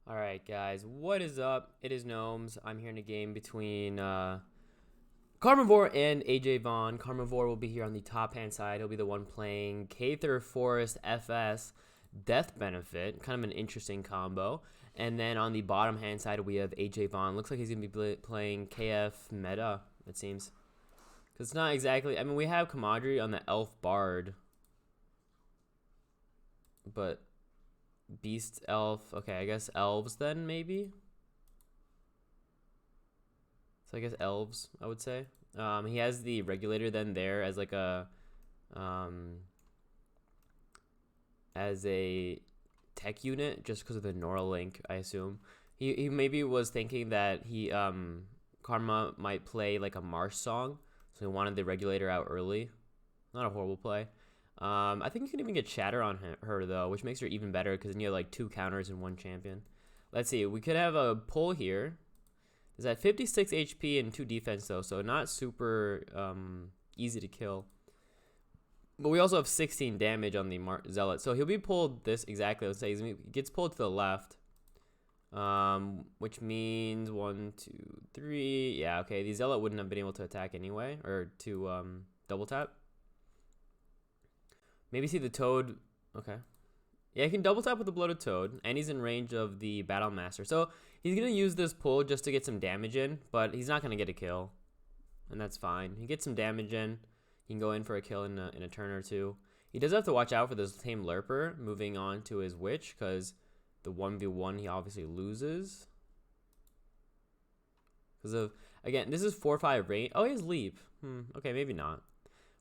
Alright guys, what is up? It is Gnomes. I'm here in a game between Karmavore and Ajvan1. Karmavore will be here on the top hand side. He'll be the one playing Kather Forest FS Death Benefit. Kind of an interesting combo. And then on the bottom hand side we have Ajvan1. Looks like he's going to be playing KF Meta, it seems. Because it's not exactly... I mean, we have Karmavore on the Elf Bard. But... Beast, Elf. Okay, I guess Elves then, maybe? So I guess Elves, I would say. He has the Regulator then there as like a... as a tech unit, just because of the Neuralink, I assume. He maybe was thinking that Karma might play like a Marsh song, so he wanted the Regulator out early. Not a horrible play. I think you can even get Shatter on her though, which makes her even better because then you have like 2 counters in 1 champion. Let's see, we could have a pull here. Is at 56 HP and 2 defense though, so not super easy to kill. But we also have 16 damage on the Zealot, so he'll be pulled this exactly. Let's say he gets pulled to the left, which means 1, 2, 3. Yeah, okay. The Zealot wouldn't have been able to attack anyway, or to double tap. Maybe see the Toad. Okay. Yeah, he can double tap with the Bloated Toad, and he's in range of the Battle Master. So he's going to use this pull just to get some damage in, but he's not going to get a kill. And that's fine. He gets some damage in. He can go in for a kill in a turn or two. He does have to watch out for this Tame Lurper moving on to his Witch, because the 1v1 he obviously loses. Because of, again, this is 4-5 range. Oh, he has Leap. Okay, maybe not.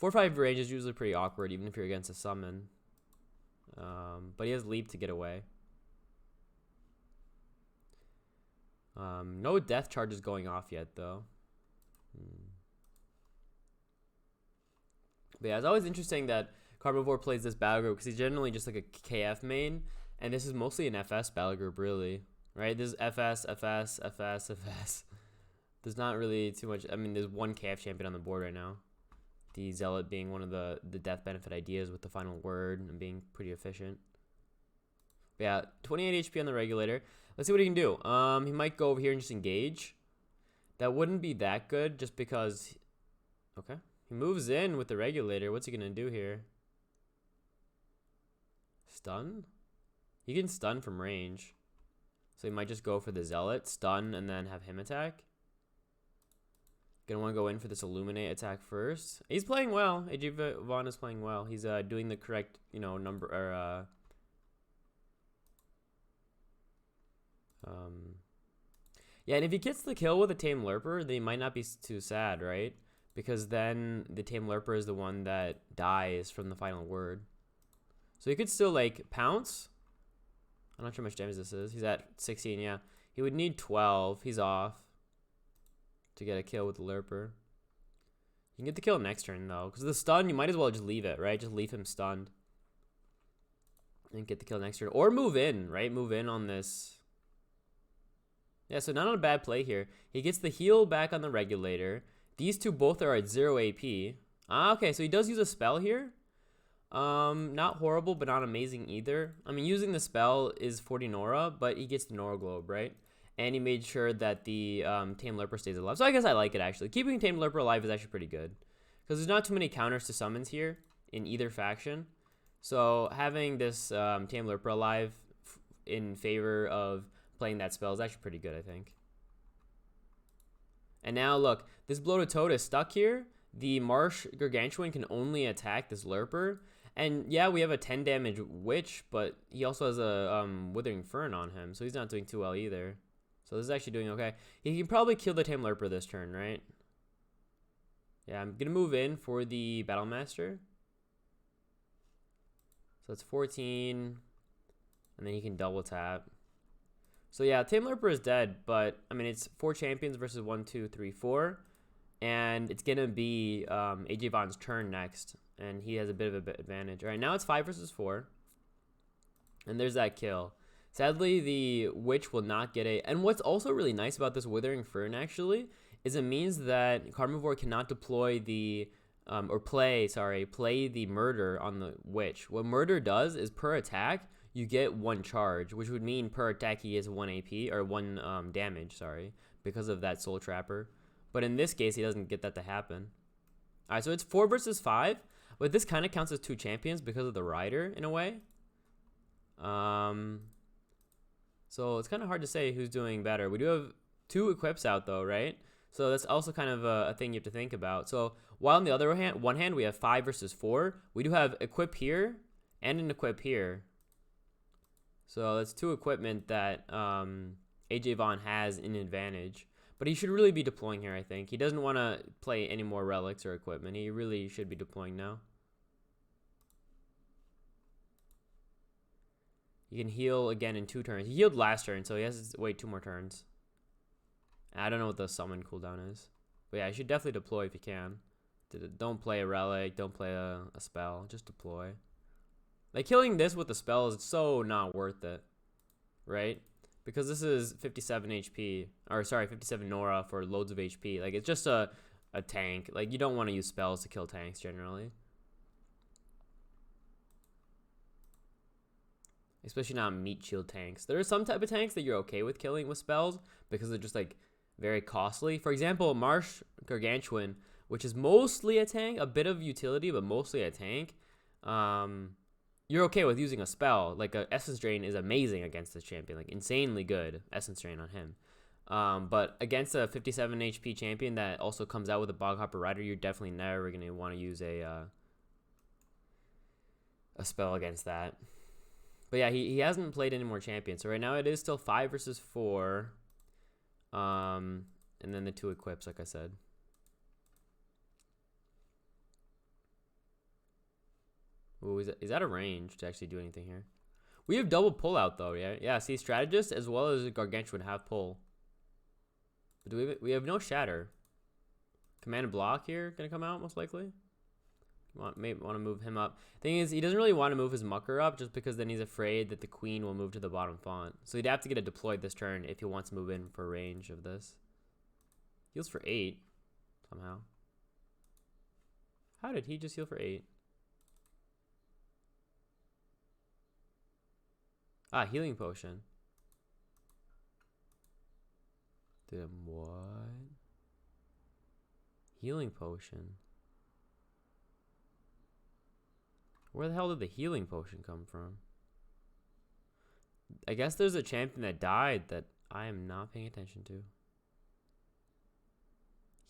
4-5 range is usually pretty awkward, even if you're against a summon. But he has Leap to get away. No death charges going off yet, though. But yeah, it's always interesting that Karmavore plays this battle group because he's generally just like a KF main, and this is mostly an FS battle group, really. Right? This is FS, FS, FS, FS. There's not really too much. I mean, there's 1 KF champion on the board right now. The Zealot being one of the death benefit ideas with the final word and being pretty efficient. But yeah, 28 HP on the Regulator. Let's see what he can do. He might go over here and just engage. That wouldn't be that good just because... Okay. He moves in with the Regulator. What's he going to do here? Stun? He can stun from range. So he might just go for the Zealot, stun, and then have him attack. Gonna want to go in for this Illuminate attack first. He's playing well. Ajvan1 is playing well. He's doing the correct, number or yeah, and if he gets the kill with a Tame Lurper, they might not be too sad, right? Because then the Tame Lurper is the one that dies from the final word. So he could still like pounce. I'm not sure how much damage this is. He's at 16, yeah. He would need 12. He's off to get a kill with the Lurper. You can get the kill next turn though, because the stun you might as well just leave it, right? Just leave him stunned and get the kill next turn, or move in, right? Move in on this. Yeah, so not on a bad play here. He gets the heal back on the Regulator. These two both are at 0 AP. Okay, so he does use a spell here. Not horrible, but not amazing either. I mean, using the spell is 40 Nora, but he gets the Nora Globe, right? And he made sure that the Tame Lurper stays alive. So I guess I like it, actually. Keeping Tame Lurper alive is actually pretty good. Because there's not too many counters to summons here in either faction. So having this Tame Lurper alive in favor of playing that spell is actually pretty good, I think. And now, look. This Bloated Toad is stuck here. The Marsh Gargantuan can only attack this Lurper. And yeah, we have a 10 damage Witch, but he also has a Withering Fern on him. So he's not doing too well either. So this is actually doing okay. He can probably kill the Tame Lurper this turn, right? Yeah, I'm going to move in for the Battle Master. So it's 14. And then he can double tap. So yeah, Tame Lurper is dead. But, I mean, it's 4 champions versus 1, 2, 3, 4. And it's going to be Ajvan1's turn next. And he has a bit of an advantage. All right, now it's 5 versus 4. And there's that kill. Sadly, the Witch will not get a... And what's also really nice about this Withering Fern, actually, is it means that Karmavore cannot deploy the... play the Murder on the Witch. What Murder does is per attack, you get 1 charge, which would mean per attack he has 1 AP, or 1 damage, sorry, because of that Soul Trapper. But in this case, he doesn't get that to happen. Alright, so it's 4 versus 5, but this kind of counts as 2 champions because of the Rider, in a way. So it's kind of hard to say who's doing better. We do have 2 equips out, though, right? So that's also kind of a thing you have to think about. So while on the other hand, one hand we have 5 versus 4, we do have equip here and an equip here. So that's 2 equipment that Ajvan1 has an advantage. But he should really be deploying here, I think. He doesn't want to play any more relics or equipment. He really should be deploying now. He can heal again in 2 turns. He healed last turn, so he has to wait 2 more turns. I don't know what the summon cooldown is. But yeah, you should definitely deploy if you can. Don't play a relic. Don't play a spell. Just deploy. Like, killing this with the spell is so not worth it. Right? Because this is 57 HP. Or, sorry, 57 Nora for loads of HP. Like, it's just a tank. Like, you don't want to use spells to kill tanks, generally. Especially not meat shield tanks. There are some type of tanks that you're okay with killing with spells because they're just, like, very costly. For example, Marsh Gargantuan, which is mostly a tank, a bit of utility, but mostly a tank. You're okay with using a spell. Like, a Essence Drain is amazing against this champion. Like, insanely good Essence Drain on him. But against a 57 HP champion that also comes out with a Boghopper Rider, you're definitely never going to want to use a spell against that. But yeah, he hasn't played any more champions. So right now it is still 5 versus 4. And then the 2 equips, like I said. Ooh, is that a range to actually do anything here? We have double pull out though, yeah? Yeah, see, Strategist as well as Gargantuan have pull. But we have no Shatter. Command and Block here gonna come out most likely. Maybe want to move him up. Thing is, he doesn't really want to move his Mucker up just because then he's afraid that the Queen will move to the bottom font. So he'd have to get it deployed this turn if he wants to move in for range of this. Heals for 8 somehow. How did he just heal for 8? Ah, Healing Potion. Did what? Healing Potion. Where the hell did the Healing Potion come from? I guess there's a champion that died that I am not paying attention to.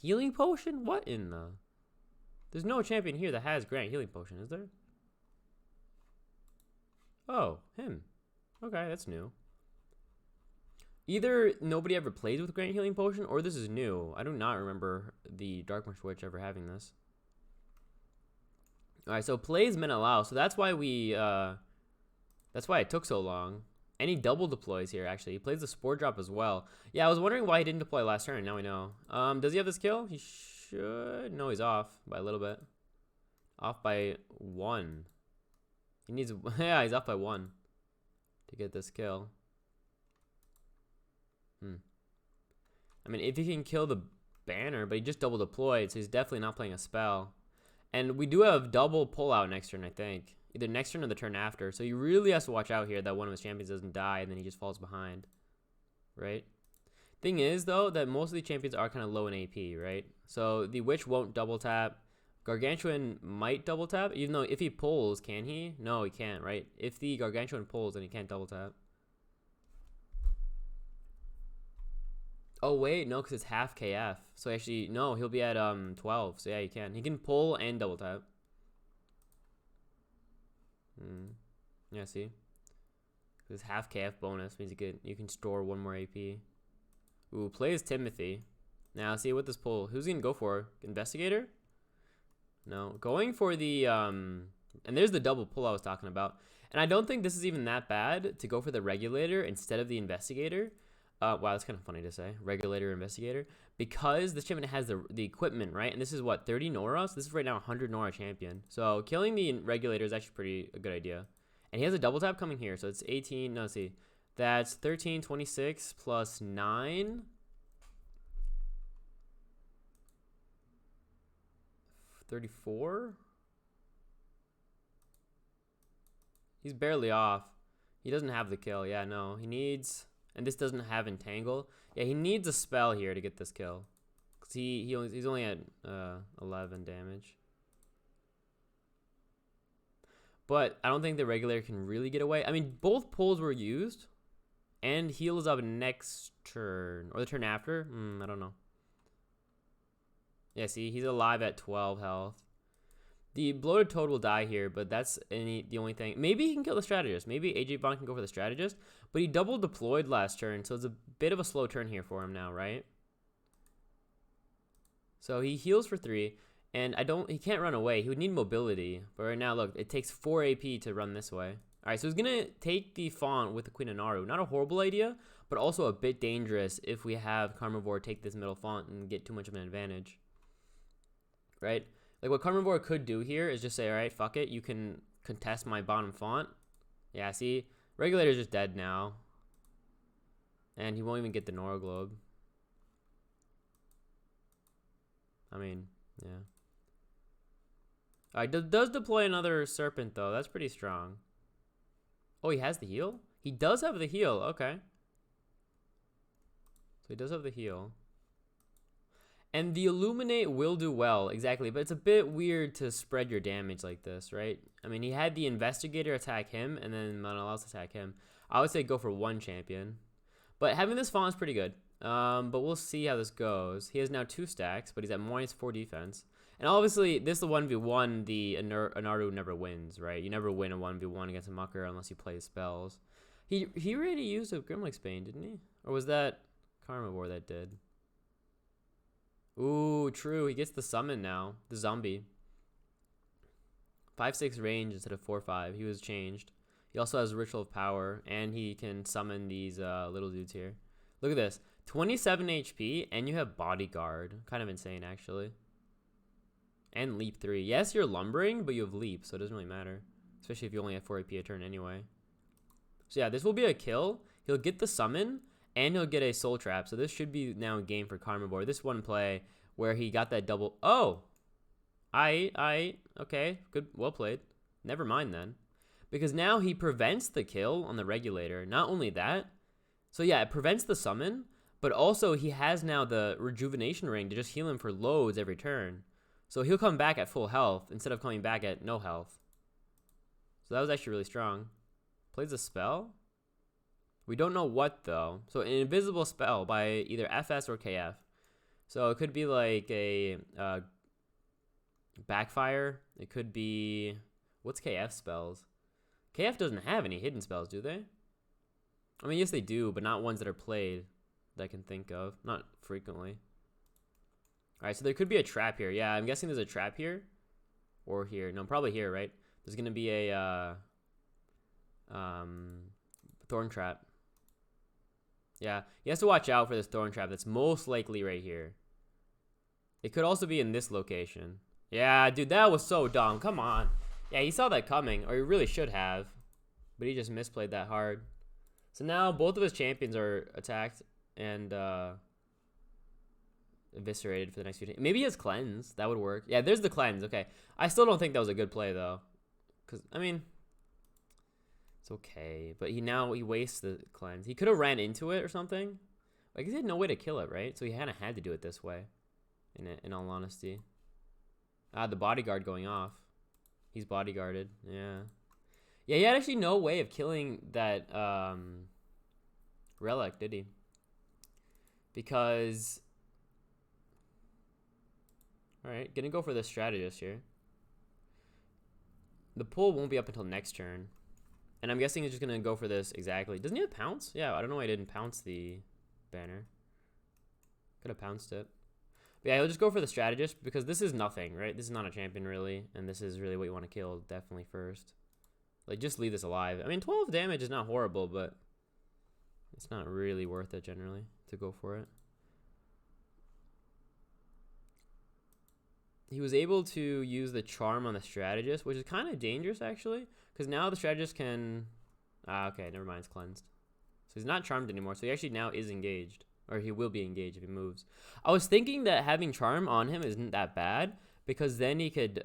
Healing Potion? What in the... There's no champion here that has Grant Healing Potion, is there? Oh, him. Okay, that's new. Either nobody ever plays with Grant Healing Potion, or this is new. I do not remember the Darkmarsh Witch ever having this. Alright, so plays men allow. So that's why that's why it took so long. And he double deploys here, actually. He plays the Spore Drop as well. Yeah, I was wondering why he didn't deploy last turn. Now we know. Does he have this kill? He should. No, he's off by a little bit. Off by 1. He needs... Yeah, he's off by 1 to get this kill. I mean, if he can kill the banner, but he just double deployed, so he's definitely not playing a spell. And we do have double pullout next turn, I think. Either next turn or the turn after. So he really has to watch out here that one of his champions doesn't die and then he just falls behind. Right? Thing is, though, that most of the champions are kind of low in AP, right? So the Witch won't double tap. Gargantuan might double tap, even though if he pulls, can he? No, he can't, right? If the Gargantuan pulls, then he can't double tap. Oh, wait, no, because it's half KF. So actually, no, he'll be at 12. So yeah, he can. He can pull and double tap. Yeah, see? Because half KF bonus means you can store 1 more AP. Ooh, plays Timothy. Now, see what this pull. Who's he going to go for? Investigator? No. Going for the... And there's the double pull I was talking about. And I don't think this is even that bad to go for the Regulator instead of the Investigator. Wow, that's kind of funny to say. Regulator, Investigator. Because this champion has the equipment, right? And this is what, 30 Nora? So this is right now 100 Nora champion. So killing the Regulator is actually a good idea. And he has a double tap coming here. So it's 18. No, let's see. That's 13, 26 plus 9. 34? He's barely off. He doesn't have the kill. Yeah, no. He needs... And this doesn't have Entangle. Yeah, he needs a spell here to get this kill. Because he's only at 11 damage. But I don't think the Regulator can really get away. I mean, both pulls were used. And heal is up next turn. Or the turn after. I don't know. Yeah, see? He's alive at 12 health. The Bloated Toad will die here, but that's the only thing. Maybe he can kill the Strategist. Maybe Ajvan1 can go for the Strategist. But he double deployed last turn, so it's a bit of a slow turn here for him now, right? So he heals for 3, and he can't run away. He would need mobility. But right now, look, it takes 4 AP to run this way. All right, so he's going to take the Font with the Queen of Naru. Not a horrible idea, but also a bit dangerous if we have Karmavore take this middle Font and get too much of an advantage. Right? Like, what Karmavore could do here is just say, all right, fuck it. You can contest my bottom Font. Yeah, see? Regulator's just dead now. And he won't even get the Nora Globe. I mean, yeah. All right, does deploy another Serpent, though. That's pretty strong. Oh, he has the heal? He does have the heal. Okay. So he does have the heal. And the Illuminate will do well, exactly. But it's a bit weird to spread your damage like this, right? I mean, he had the Investigator attack him, and then Manalaus attack him. I would say go for one champion. But having this Font is pretty good. But we'll see how this goes. He has now 2 stacks, but he's at -4 defense. And obviously, this is the 1v1, the Anaru never wins, right? You never win a 1v1 against a Mucker unless you play spells. He already used a Grimlick's Bane, didn't he? Or was that Karmavore that did? Ooh, true. He gets the summon now. The zombie. 5/6 range instead of 4/5. He was changed. He also has Ritual of Power, and he can summon these little dudes here. Look at this. 27 HP, and you have Bodyguard. Kind of insane, actually. And Leap 3. Yes, you're lumbering, but you have Leap, so it doesn't really matter. Especially if you only have 4 AP a turn anyway. So yeah, this will be a kill. He'll get the summon, and he'll get a Soul Trap. So this should be now a game for Karmavore. This one play where he got that double... Oh! Okay, good, well played. Never mind then. Because now he prevents the kill on the Regulator. Not only that, so yeah, it prevents the summon, but also he has now the Rejuvenation Ring to just heal him for loads every turn. So he'll come back at full health instead of coming back at no health. So that was actually really strong. Plays a spell? We don't know what though. So an invisible spell by either FS or KF. So it could be like a Backfire. It could be... What's KF spells? KF doesn't have any hidden spells, do they? I mean, yes they do, but not ones that are played that I can think of. Not frequently. Alright, so there could be a trap here. Yeah, I'm guessing there's a trap here. Or here. No, probably here, right? There's going to be a Thorn Trap. Yeah, he has to watch out for this Thorn Trap. That's most likely right here. It could also be in this location. Yeah, dude, that was so dumb. Come on. Yeah, he saw that coming, or he really should have. But he just misplayed that hard. So now both of his champions are attacked and eviscerated for the next few days. Maybe he has Cleanse. That would work. Yeah, there's the Cleanse. Okay. I still don't think that was a good play, though. Because, I mean, it's okay. But he wastes the Cleanse. He could have ran into it or something. Like, he had no way to kill it, right? So he kind of had to do it this way, in all honesty. The Bodyguard going off. He's bodyguarded. Yeah. Yeah, he had actually no way of killing that Relic, did he? Because... Alright, gonna go for the Strategist here. The pull won't be up until next turn. And I'm guessing he's just gonna go for this exactly. Doesn't he have Pounce? Yeah, I don't know why I didn't pounce the banner. Could have pounced it. But yeah, he'll just go for the Strategist because this is nothing, right? This is not a champion really. And this is really what you want to kill definitely first. Like, just leave this alive. I mean, 12 damage is not horrible, but it's not really worth it generally to go for it. He was able to use the Charm on the Strategist, which is kind of dangerous, actually. Because now the Strategist can... okay, never mind, it's cleansed. So he's not Charmed anymore, so he actually now is engaged. Or he will be engaged if he moves. I was thinking that having Charm on him isn't that bad, because then he could...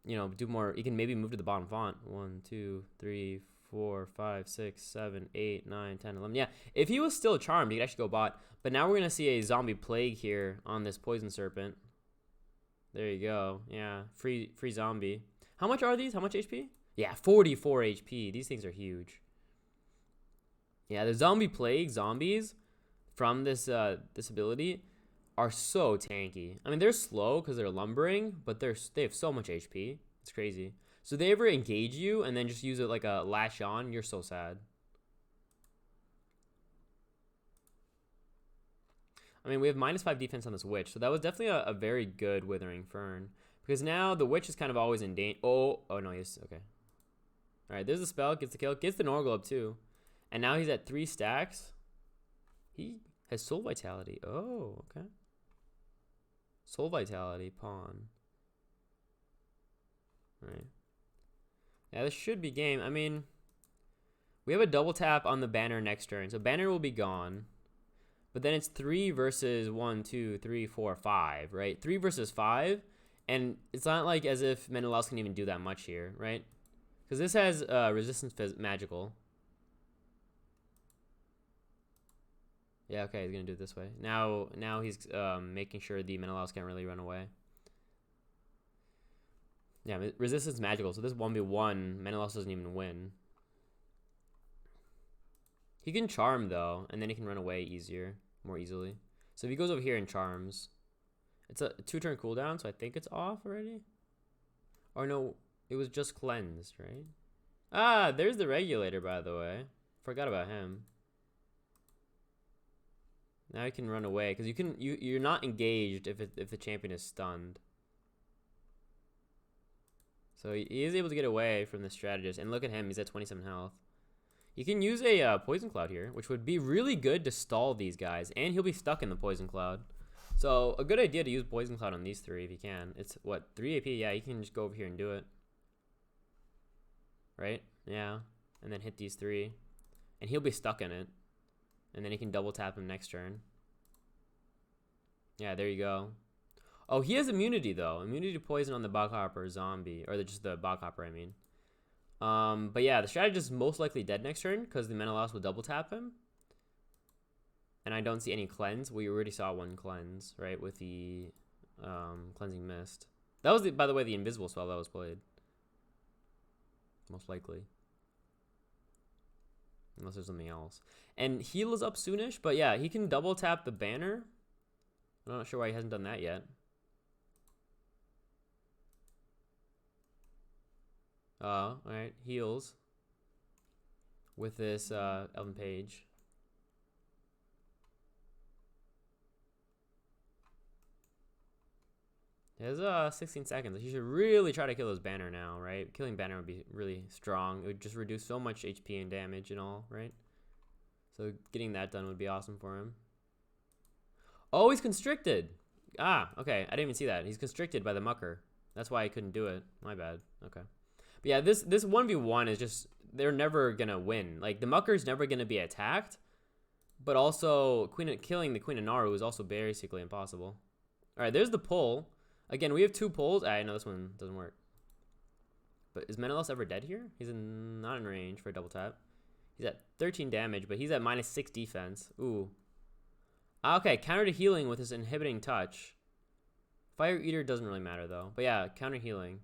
you know, do more. He can maybe move to the bottom font. 1, 2, 3, 4, 5, 6, 7, 8, 9, 10, 11. Yeah, if he was still charmed, he could actually go bot. But now we're going to see a zombie plague here on this poison serpent. There you go. Yeah, free zombie. How much are these? How much HP? Yeah, 44 HP. These things are huge. Yeah, the zombie plague zombies from this this ability are so tanky. I mean, they're slow because they're lumbering, but they have so much HP. It's crazy. So they ever engage you and then just use it like a lash on, you're so sad. I mean, we have -5 defense on this witch, so that was definitely a very good Withering Fern. Because now the witch is kind of always in danger. Oh no, he's okay. All right, there's the spell, gets the kill, gets the Norglobe up too, and now he's at 3 stacks. He has Soul Vitality. Oh, okay. Soul Vitality pawn. All right. Yeah, this should be game. I mean, we have a double tap on the banner next turn, so banner will be gone. But then it's 3 versus 1, 2, 3, 4, 5, right? 3 versus 5, and it's not like as if Menelaus can even do that much here, right? Because this has resistance magical. Yeah, okay, he's gonna do it this way. Now he's making sure the Menelaus can't really run away. Yeah, resistance magical, so this 1v1, Menelaus doesn't even win. He can charm though, and then he can run away more easily. So if he goes over here and charms, it's a 2-turn cooldown, so I think it's off already. Or no, it was just cleansed, right? Ah, there's the regulator, by the way. Forgot about him. Now he can run away because you're not engaged if the champion is stunned. So he is able to get away from the strategist, and look at him, he's at 27 health. You can use a poison cloud here, which would be really good to stall these guys, and he'll be stuck in the poison cloud. So a good idea to use poison cloud on these 3 if you can. It's what, 3 AP? Yeah, you can just go over here and do it. Right? Yeah. And then hit these 3. And he'll be stuck in it. And then he can double tap him next turn. Yeah, there you go. Oh, he has immunity though. Immunity to poison on the Boghopper zombie. Or just the Boghopper, I mean. But yeah, the strategist is most likely dead next turn because the Menelaus will double tap him. And I don't see any cleanse. We already saw 1 cleanse, right, with the cleansing mist. That was, by the way, the invisible spell that was played. Most likely. Unless there's something else. And heal is up soonish, but yeah, he can double tap the banner. I'm not sure why he hasn't done that yet. Alright, heals with this Elven Page. He has 16 seconds. He should really try to kill his banner now, right? Killing banner would be really strong. It would just reduce so much HP and damage and all, right? So getting that done would be awesome for him. Oh, he's constricted. Ah, okay. I didn't even see that. He's constricted by the Mucker. That's why I couldn't do it. My bad. Okay. But yeah, this 1v1 is just, they're never gonna win. Like, the Mucker's never gonna be attacked, but also killing the Queen of Naru is also basically impossible. All right, there's the pull. Again, we have 2 pulls. I know this one doesn't work. But is Menelaus ever dead here? He's not in range for a double tap. He's at 13 damage, but he's at -6 defense. Ooh. Okay, counter to healing with his inhibiting touch. Fire Eater doesn't really matter though. But yeah, counter healing.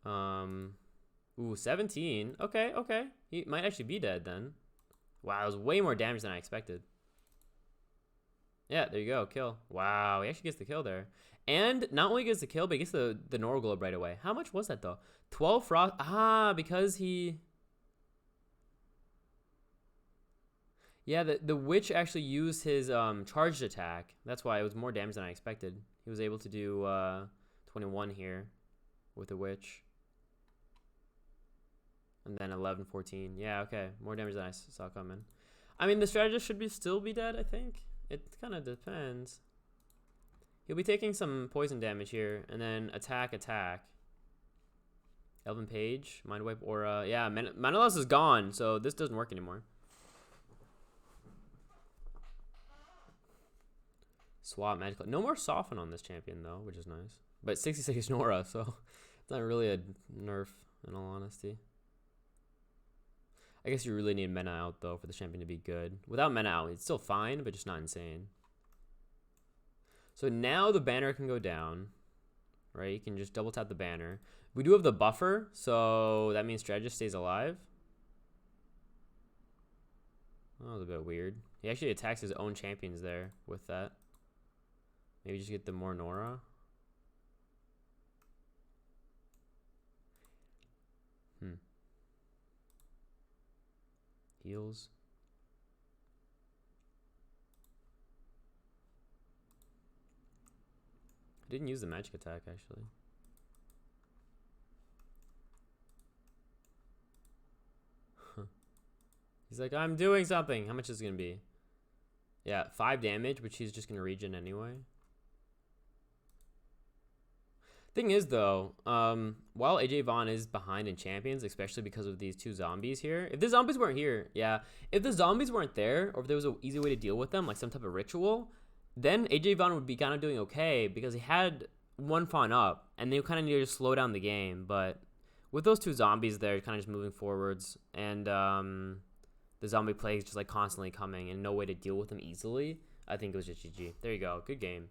Ooh, 17. Okay. He might actually be dead then. Wow, it was way more damage than I expected. Yeah, there you go, kill. Wow, he actually gets the kill there. And not only gets the kill, but he gets the Norglobe right away. How much was that though? 12 frost. Ah, because he... Yeah, the witch actually used his charged attack. That's why it was more damage than I expected. He was able to do 21 here with the witch. And then 11, 14. Yeah, okay. More damage than I saw coming. I mean, the strategist should still be dead, I think. It kind of depends. He'll be taking some poison damage here. And then attack. Elven Page, Mind Wipe Aura. Yeah, Menelaus is gone, so this doesn't work anymore. Swap magical. No more soften on this champion though, which is nice. But 66 Nora, so it's not really a nerf. in all honesty. I guess you really need Mena out, though, for the champion to be good. Without Mena out, it's still fine, but just not insane. So now the banner can go down, right? You can just double tap the banner. We do have the buffer, so that means strategist stays alive. Oh, that was a bit weird. He actually attacks his own champions there with that. Maybe just get the more Nora. Heals. I didn't use the magic attack, actually. He's like, I'm doing something. How much is it going to be? Yeah, 5 damage, which he's just going to regen anyway. Thing is, though, while Ajvan1 is behind in champions, especially because of these 2 zombies here, if the zombies weren't here, yeah, if the zombies weren't there, or if there was an easy way to deal with them, like some type of ritual, then Ajvan1 would be kind of doing okay because he had 1 fawn up, and they kind of needed to slow down the game. But with those 2 zombies there, kind of just moving forwards, and the zombie plague is just like constantly coming, and no way to deal with them easily, I think it was just GG. There you go, good game.